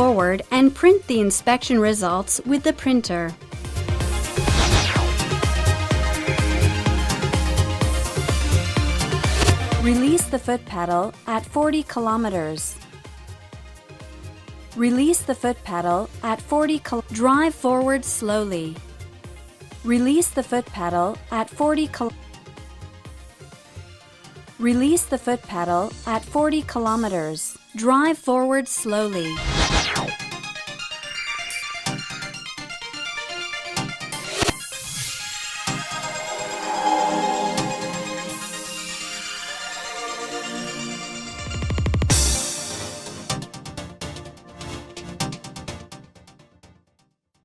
forward and print the inspection results with the printer. Release the foot pedal at 40 kilometers. Release the foot pedal at 40 km. Drive forward slowly. Release the foot pedal at 40 km. Release the foot pedal at 40 kilometers. Drive forward slowly.